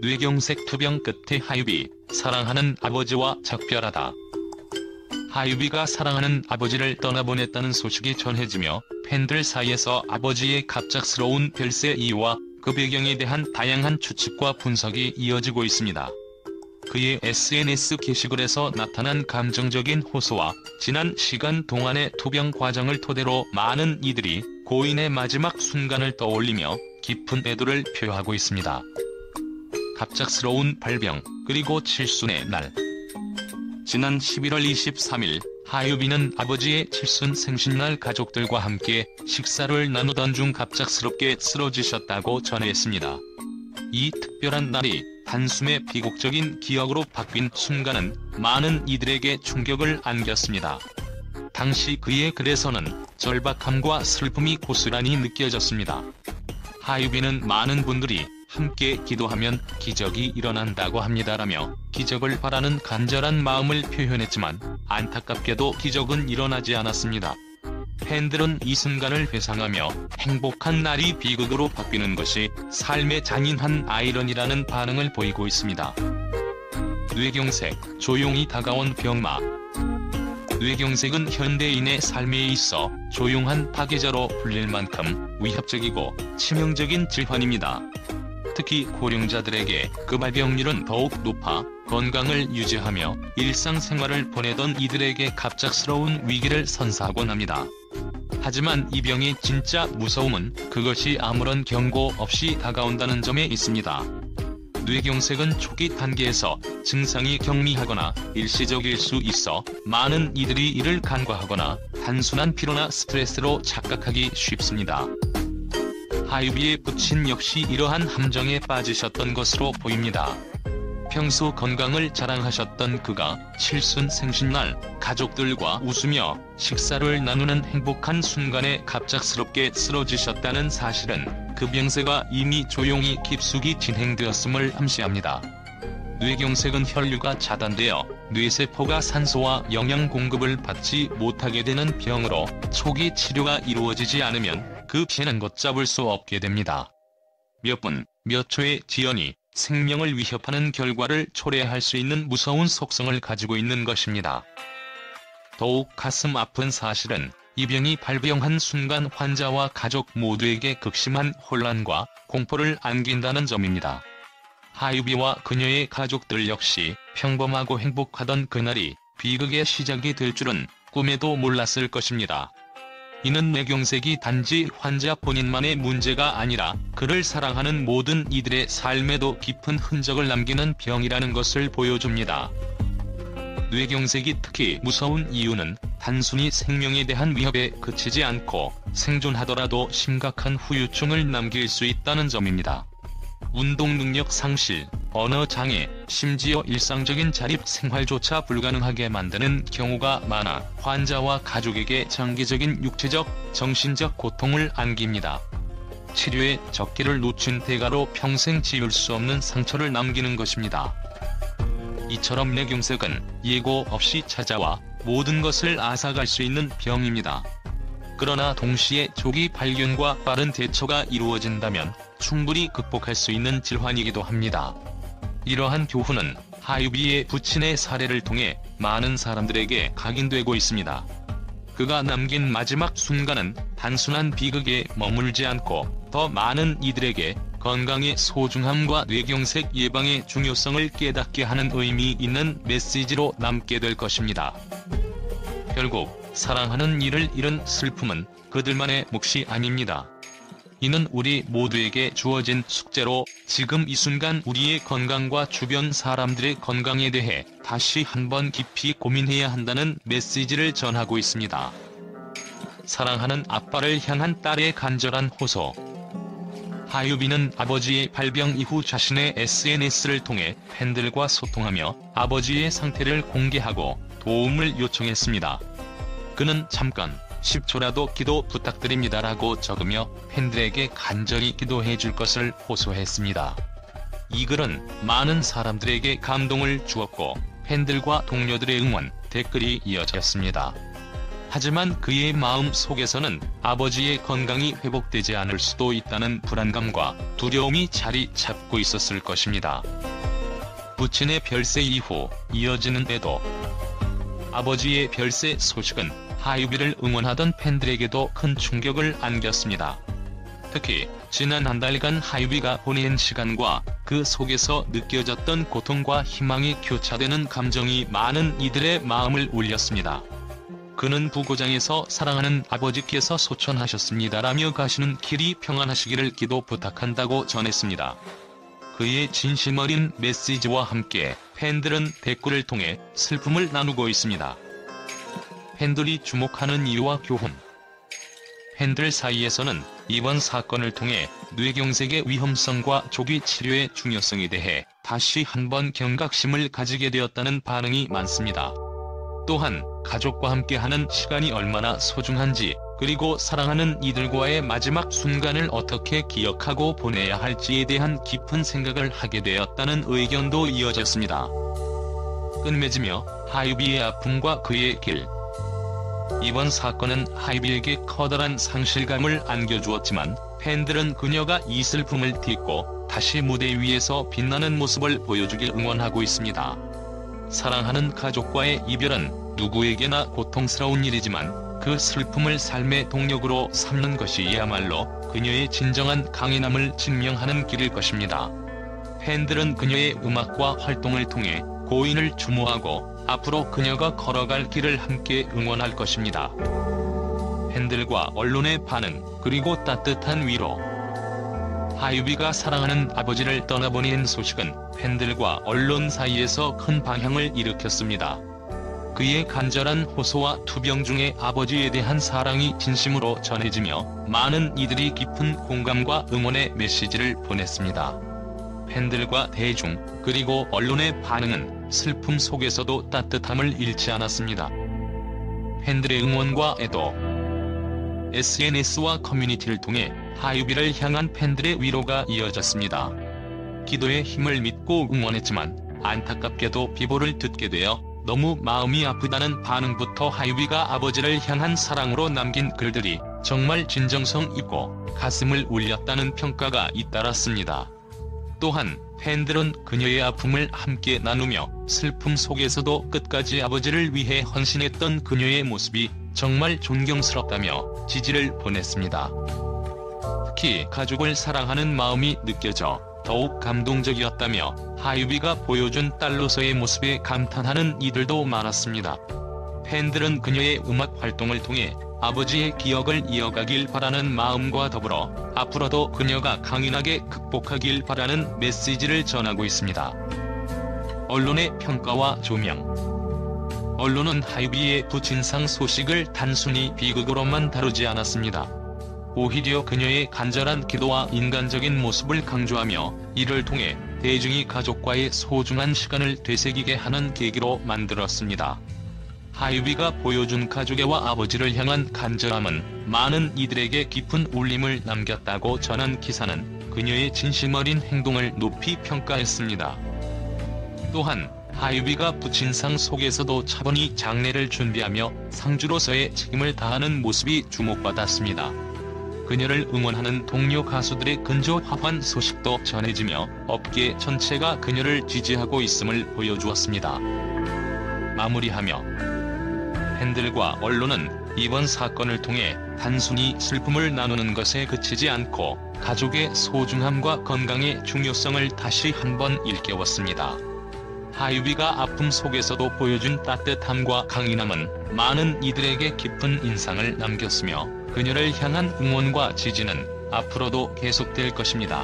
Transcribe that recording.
뇌경색 투병 끝에 하유비, 사랑하는 아버지와 작별하다. 하유비가 사랑하는 아버지를 떠나보냈다는 소식이 전해지며 팬들 사이에서 아버지의 갑작스러운 별세 이유와 그 배경에 대한 다양한 추측과 분석이 이어지고 있습니다. 그의 SNS 게시글에서 나타난 감정적인 호소와 지난 시간 동안의 투병 과정을 토대로 많은 이들이 고인의 마지막 순간을 떠올리며 깊은 애도를 표하고 있습니다. 갑작스러운 발병, 그리고 칠순의 날. 지난 11월 23일 하유비는 아버지의 칠순 생신날 가족들과 함께 식사를 나누던 중 갑작스럽게 쓰러지셨다고 전했습니다. 이 특별한 날이 단숨에 비극적인 기억으로 바뀐 순간은 많은 이들에게 충격을 안겼습니다. 당시 그의 글에서는 절박함과 슬픔이 고스란히 느껴졌습니다. 하유비는 많은 분들이 함께 기도하면 기적이 일어난다고 합니다라며 기적을 바라는 간절한 마음을 표현했지만 안타깝게도 기적은 일어나지 않았습니다. 팬들은 이 순간을 회상하며 행복한 날이 비극으로 바뀌는 것이 삶의 잔인한 아이러니라는 반응을 보이고 있습니다. 뇌경색, 조용히 다가온 병마. 뇌경색은 현대인의 삶에 있어 조용한 파괴자로 불릴 만큼 위협적이고 치명적인 질환입니다. 특히 고령자들에게 그 발병률은 더욱 높아 건강을 유지하며 일상생활을 보내던 이들에게 갑작스러운 위기를 선사하곤 합니다. 하지만 이 병의 진짜 무서움은 그것이 아무런 경고 없이 다가온다는 점에 있습니다. 뇌경색은 초기 단계에서 증상이 경미하거나 일시적일 수 있어 많은 이들이 이를 간과하거나 단순한 피로나 스트레스로 착각하기 쉽습니다. 하유비의 부친 역시 이러한 함정에 빠지셨던 것으로 보입니다. 평소 건강을 자랑하셨던 그가 칠순 생신날 가족들과 웃으며 식사를 나누는 행복한 순간에 갑작스럽게 쓰러지셨다는 사실은 그 병세가 이미 조용히 깊숙이 진행되었음을 암시합니다. 뇌경색은 혈류가 차단되어 뇌세포가 산소와 영양 공급을 받지 못하게 되는 병으로 초기 치료가 이루어지지 않으면 그 피해는 걷잡을 수 없게 됩니다. 몇 분, 몇 초의 지연이 생명을 위협하는 결과를 초래할 수 있는 무서운 속성을 가지고 있는 것입니다. 더욱 가슴 아픈 사실은 이 병이 발병한 순간 환자와 가족 모두에게 극심한 혼란과 공포를 안긴다는 점입니다. 하유비와 그녀의 가족들 역시 평범하고 행복하던 그날이 비극의 시작이 될 줄은 꿈에도 몰랐을 것입니다. 이는 뇌경색이 단지 환자 본인만의 문제가 아니라 그를 사랑하는 모든 이들의 삶에도 깊은 흔적을 남기는 병이라는 것을 보여줍니다. 뇌경색이 특히 무서운 이유는 단순히 생명에 대한 위협에 그치지 않고 생존하더라도 심각한 후유증을 남길 수 있다는 점입니다. 운동 능력 상실, 언어 장애, 심지어 일상적인 자립 생활조차 불가능하게 만드는 경우가 많아 환자와 가족에게 장기적인 육체적, 정신적 고통을 안깁니다. 치료에 적기를 놓친 대가로 평생 지울 수 없는 상처를 남기는 것입니다. 이처럼 뇌경색은 예고 없이 찾아와 모든 것을 앗아갈 수 있는 병입니다. 그러나 동시에 조기 발견과 빠른 대처가 이루어진다면 충분히 극복할 수 있는 질환이기도 합니다. 이러한 교훈은 하유비의 부친의 사례를 통해 많은 사람들에게 각인되고 있습니다. 그가 남긴 마지막 순간은 단순한 비극에 머물지 않고 더 많은 이들에게 건강의 소중함과 뇌경색 예방의 중요성을 깨닫게 하는 의미 있는 메시지로 남게 될 것입니다. 결국 사랑하는 이를 잃은 슬픔은 그들만의 몫이 아닙니다. 이는 우리 모두에게 주어진 숙제로 지금 이 순간 우리의 건강과 주변 사람들의 건강에 대해 다시 한번 깊이 고민해야 한다는 메시지를 전하고 있습니다. 사랑하는 아빠를 향한 딸의 간절한 호소. 하유비는 아버지의 발병 이후 자신의 SNS를 통해 팬들과 소통하며 아버지의 상태를 공개하고 도움을 요청했습니다. 그는 잠깐 10초라도 기도 부탁드립니다라고 적으며 팬들에게 간절히 기도해 줄 것을 호소했습니다. 이 글은 많은 사람들에게 감동을 주었고 팬들과 동료들의 응원, 댓글이 이어졌습니다. 하지만 그의 마음 속에서는 아버지의 건강이 회복되지 않을 수도 있다는 불안감과 두려움이 자리 잡고 있었을 것입니다. 부친의 별세 이후 이어지는 애도. 아버지의 별세 소식은 하유비를 응원하던 팬들에게도 큰 충격을 안겼습니다. 특히 지난 한 달간 하유비가 보낸 시간과 그 속에서 느껴졌던 고통과 희망이 교차되는 감정이 많은 이들의 마음을 울렸습니다. 그는 부고장에서 사랑하는 아버지께서 소천하셨습니다라며 가시는 길이 평안하시기를 기도 부탁한다고 전했습니다. 그의 진심 어린 메시지와 함께 팬들은 댓글을 통해 슬픔을 나누고 있습니다. 팬들이 주목하는 이유와 교훈. 팬들 사이에서는 이번 사건을 통해 뇌경색의 위험성과 조기 치료의 중요성에 대해 다시 한번 경각심을 가지게 되었다는 반응이 많습니다. 또한 가족과 함께하는 시간이 얼마나 소중한지, 그리고 사랑하는 이들과의 마지막 순간을 어떻게 기억하고 보내야 할지에 대한 깊은 생각을 하게 되었다는 의견도 이어졌습니다. 끝맺으며 하유비의 아픔과 그의 길. 이번 사건은 하유비에게 커다란 상실감을 안겨주었지만 팬들은 그녀가 이 슬픔을 딛고 다시 무대 위에서 빛나는 모습을 보여주길 응원하고 있습니다. 사랑하는 가족과의 이별은 누구에게나 고통스러운 일이지만 그 슬픔을 삶의 동력으로 삼는 것이야말로 그녀의 진정한 강인함을 증명하는 길일 것입니다. 팬들은 그녀의 음악과 활동을 통해 고인을 추모하고 앞으로 그녀가 걸어갈 길을 함께 응원할 것입니다. 팬들과 언론의 반응, 그리고 따뜻한 위로. 하유비가 사랑하는 아버지를 떠나보낸 소식은 팬들과 언론 사이에서 큰 방향을 일으켰습니다. 그의 간절한 호소와 투병 중의 아버지에 대한 사랑이 진심으로 전해지며 많은 이들이 깊은 공감과 응원의 메시지를 보냈습니다. 팬들과 대중, 그리고 언론의 반응은 슬픔 속에서도 따뜻함을 잃지 않았습니다. 팬들의 응원과 애도. SNS와 커뮤니티를 통해 하유비를 향한 팬들의 위로가 이어졌습니다. 기도의 힘을 믿고 응원했지만 안타깝게도 비보를 듣게 되어 너무 마음이 아프다는 반응부터 하유비가 아버지를 향한 사랑으로 남긴 글들이 정말 진정성 있고 가슴을 울렸다는 평가가 잇따랐습니다. 또한 팬들은 그녀의 아픔을 함께 나누며 슬픔 속에서도 끝까지 아버지를 위해 헌신했던 그녀의 모습이 정말 존경스럽다며 지지를 보냈습니다. 특히 가족을 사랑하는 마음이 느껴져 더욱 감동적이었다며 하유비가 보여준 딸로서의 모습에 감탄하는 이들도 많았습니다. 팬들은 그녀의 음악 활동을 통해 아버지의 기억을 이어가길 바라는 마음과 더불어 앞으로도 그녀가 강인하게 극복하길 바라는 메시지를 전하고 있습니다. 언론의 평가와 조명. 언론은 하유비의 부친상 소식을 단순히 비극으로만 다루지 않았습니다. 오히려 그녀의 간절한 기도와 인간적인 모습을 강조하며 이를 통해 대중이 가족과의 소중한 시간을 되새기게 하는 계기로 만들었습니다. 하유비가 보여준 가족애와 아버지를 향한 간절함은 많은 이들에게 깊은 울림을 남겼다고 전한 기사는 그녀의 진심 어린 행동을 높이 평가했습니다. 또한 하유비가 부친상 속에서도 차분히 장례를 준비하며 상주로서의 책임을 다하는 모습이 주목받았습니다. 그녀를 응원하는 동료 가수들의 근조화환 소식도 전해지며 업계 전체가 그녀를 지지하고 있음을 보여주었습니다. 마무리하며 팬들과 언론은 이번 사건을 통해 단순히 슬픔을 나누는 것에 그치지 않고 가족의 소중함과 건강의 중요성을 다시 한번 일깨웠습니다. 하유비가 아픔 속에서도 보여준 따뜻함과 강인함은 많은 이들에게 깊은 인상을 남겼으며 그녀를 향한 응원과 지지는 앞으로도 계속될 것입니다.